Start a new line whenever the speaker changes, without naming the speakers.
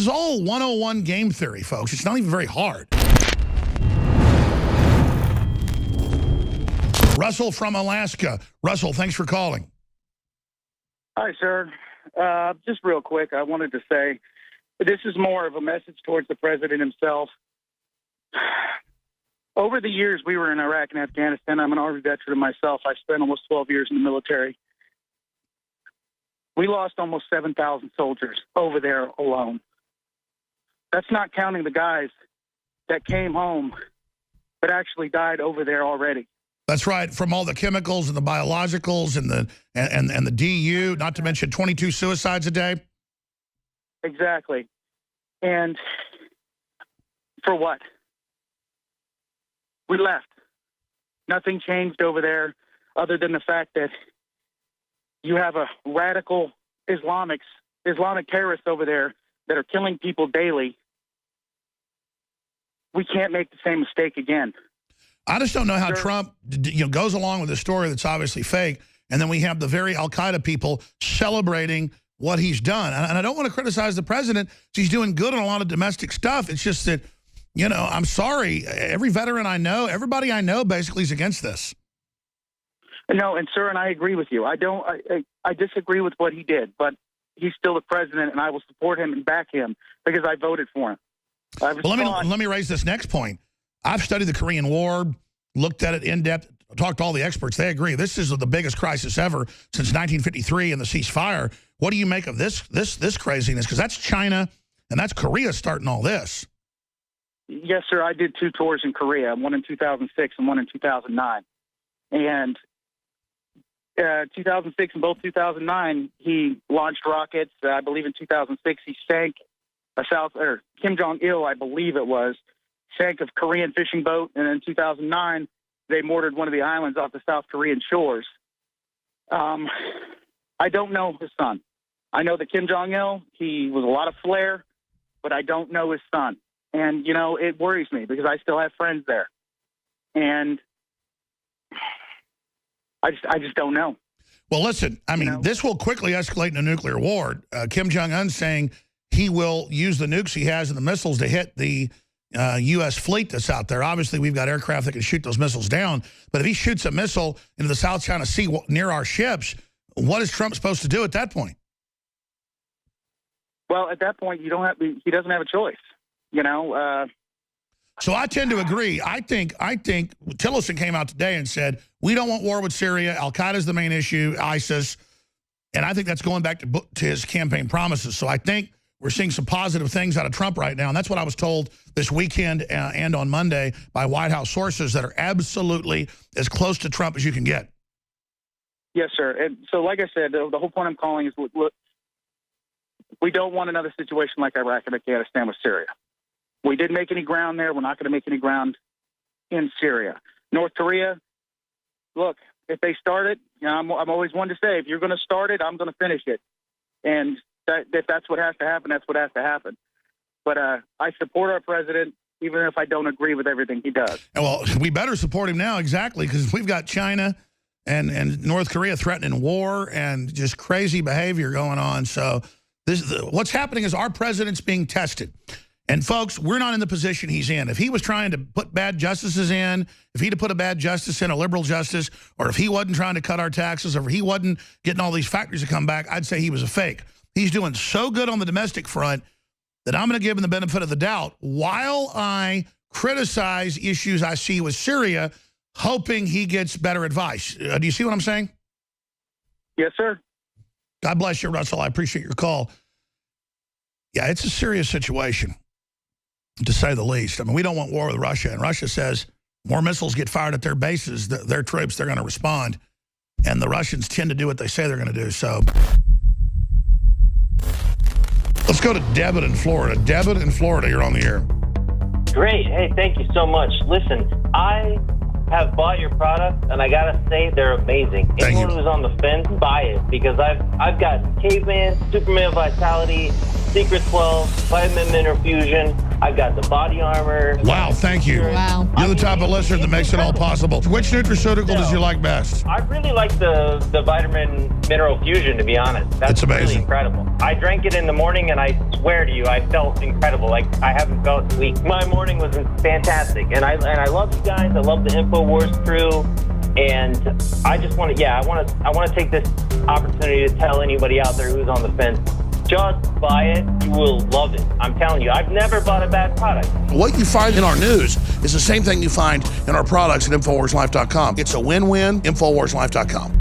is all 101 game theory, folks. It's not even very hard. Russell from Alaska. Russell, thanks for calling.
Hi, sir. Just real quick, I wanted to say this is more of a message towards the president himself. Over the years, we were in Iraq and Afghanistan. I'm an Army veteran myself. I spent almost 12 years in the military. We lost almost 7,000 soldiers over there alone. That's not counting the guys that came home but actually died over there already.
That's right, from all the chemicals and the biologicals and the DU, not to mention 22 suicides a day.
Exactly. And for what? We left. Nothing changed over there other than the fact that you have a radical Islamic terrorists over there that are killing people daily. We can't make the same mistake again.
I just don't know how Trump goes along with a story that's obviously fake, and then we have the very al-Qaeda people celebrating what he's done. And I don't want to criticize the president. He's doing good on a lot of domestic stuff. It's just that, I'm sorry. Every veteran I know, everybody I know basically is against this.
No, and sir, and I agree with you. I disagree with what he did, but he's still the president, and I will support him and back him because I voted for him.
Well, let me raise this next point. I've studied the Korean War, looked at it in depth, talked to all the experts. They agree this is the biggest crisis ever since 1953 and the ceasefire. What do you make of this craziness? Because that's China and that's Korea starting all this.
Yes, sir. I did 2 tours in Korea, one in 2006 and one in 2009. And 2006 and both 2009, he launched rockets. I believe in 2006 he sank Kim Jong-il, I believe it was, sank a Korean fishing boat, and in 2009 they mortared one of the islands off the South Korean shores. I don't know his son. I know that Kim Jong-il, he was a lot of flair, but I don't know his son. And, it worries me because I still have friends there. And I just don't know.
Well, listen, I mean, this will quickly escalate in a nuclear war. Kim Jong-un saying he will use the nukes he has and the missiles to hit the U.S. fleet that's out there. Obviously, we've got aircraft that can shoot those missiles down. But if he shoots a missile into the South China Sea near our ships, what is Trump supposed to do at that point?
Well, at that point, he doesn't have a choice.
So I tend to agree. I think Tillerson came out today and said, we don't want war with Syria. Al-Qaeda is the main issue, ISIS. And I think that's going back to his campaign promises. So I think we're seeing some positive things out of Trump right now. And that's what I was told this weekend and on Monday by White House sources that are absolutely as close to Trump as you can get.
Yes, sir. And so like I said, the whole point I'm calling is, look, we don't want another situation like Iraq and Afghanistan with Syria. We didn't make any ground there. We're not going to make any ground in Syria. North Korea, look, if they start it, I'm always one to say, if you're going to start it, I'm going to finish it. And if that's what has to happen, that's what has to happen. But I support our president, even if I don't agree with everything he does.
Well, we better support him now, exactly, because we've got China and North Korea threatening war and just crazy behavior going on. So what's happening is our president's being tested. And, folks, we're not in the position he's in. If he was trying to put bad justices in, if he'd have put a bad justice in, a liberal justice, or if he wasn't trying to cut our taxes, or if he wasn't getting all these factories to come back, I'd say he was a fake. He's doing so good on the domestic front that I'm going to give him the benefit of the doubt while I criticize issues I see with Syria, hoping he gets better advice. Do you see what I'm saying?
Yes, sir.
God bless you, Russell. I appreciate your call. Yeah, it's a serious situation, to say the least. I mean, we don't want war with Russia. And Russia says more missiles get fired at their bases, their troops, they're going to respond. And the Russians tend to do what they say they're going to do. So let's go to Debit in Florida. Debit in Florida, you're on the air.
Great. Hey, thank you so much. Listen, I have bought your product, and I got to say they're amazing. Anyone who's on the fence, buy it, because I've got Caveman, Superman Vitality, Secret 12, Vitamin Mineral Fusion. I've got the body armor.
Wow, thank you.
Wow.
You're the type of listener that makes it all possible. Which nutraceutical does you like best?
I really like the vitamin mineral fusion, to be honest. That's
It's amazing.
really incredible. I drank it in the morning, and I swear to you, I felt incredible. Like I haven't felt weak. My morning was fantastic, and I love you guys. I love the InfoWars crew, and I just want to I want to take this opportunity to tell anybody out there who's on the fence. Just buy it. You will love it. I'm telling you, I've never bought a bad product.
What you find in our news is the same thing you find in our products at InfoWarsLife.com. It's a win-win, InfoWarsLife.com.